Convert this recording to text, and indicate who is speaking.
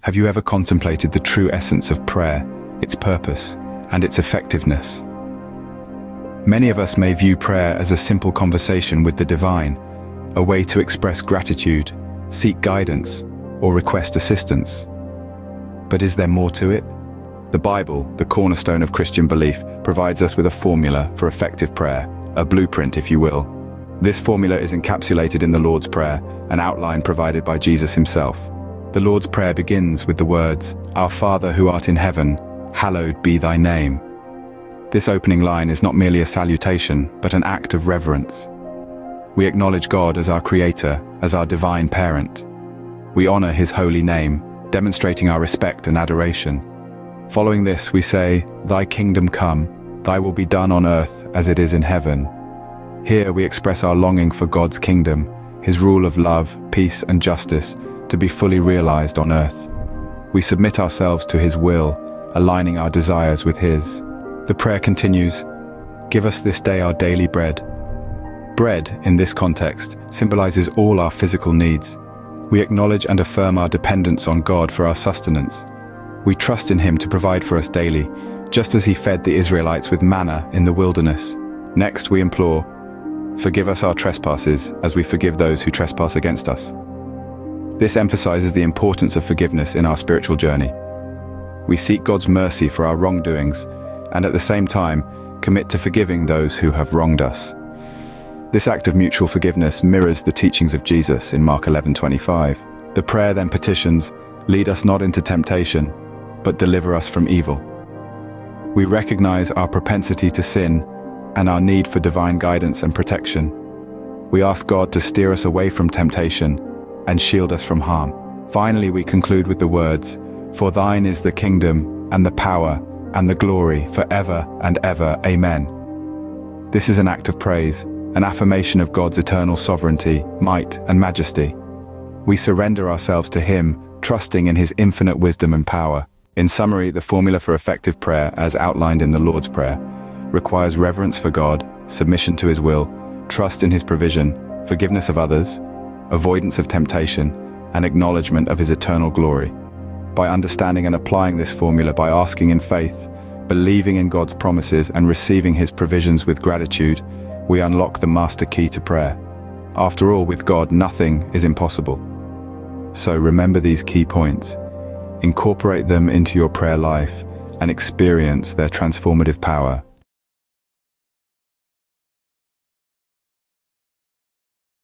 Speaker 1: Have you ever contemplated the true essence of prayer, its purpose, and its effectiveness? Many of us may view prayer as a simple conversation with the divine, a way to express gratitude, seek guidance, or request assistance. But is there more to it? The Bible, the cornerstone of Christian belief, provides us with a formula for effective prayer, a blueprint, if you will. This formula is encapsulated in the Lord's Prayer, an outline provided by Jesus himself. The Lord's Prayer begins with the words, "Our Father who art in heaven, hallowed be thy name." This opening line is not merely a salutation, but an act of reverence. We acknowledge God as our Creator, as our divine parent. We honor his holy name, demonstrating our respect and adoration. Following this, we say, "Thy kingdom come, thy will be done on earth as it is in heaven." Here we express our longing for God's kingdom, his rule of love, peace, and justice, to be fully realized on earth. We submit ourselves to his will, aligning our desires with his. The prayer continues, "Give us this day our daily bread." Bread, in this context, symbolizes all our physical needs. We acknowledge and affirm our dependence on God for our sustenance. We trust in him to provide for us daily, just as he fed the Israelites with manna in the wilderness. Next, we implore, "Forgive us our trespasses, as we forgive those who trespass against us." This emphasizes the importance of forgiveness in our spiritual journey. We seek God's mercy for our wrongdoings, and at the same time, commit to forgiving those who have wronged us. This act of mutual forgiveness mirrors the teachings of Jesus in Mark 11:25. The prayer then petitions, "Lead us not into temptation, but deliver us from evil." We recognize our propensity to sin and our need for divine guidance and protection. We ask God to steer us away from temptation and shield us from harm. Finally, we conclude with the words, "For thine is the kingdom, and the power, and the glory, forever and ever. Amen." This is an act of praise, an affirmation of God's eternal sovereignty, might, and majesty. We surrender ourselves to him, trusting in his infinite wisdom and power. In summary, the formula for effective prayer, as outlined in the Lord's Prayer, requires reverence for God, submission to his will, trust in his provision, forgiveness of others, avoidance of temptation, and acknowledgement of his eternal glory. By understanding and applying this formula, by asking in faith, believing in God's promises, and receiving his provisions with gratitude, we unlock the master key to prayer. After all, with God, nothing is impossible. So remember these key points. Incorporate them into your prayer life and experience their transformative power.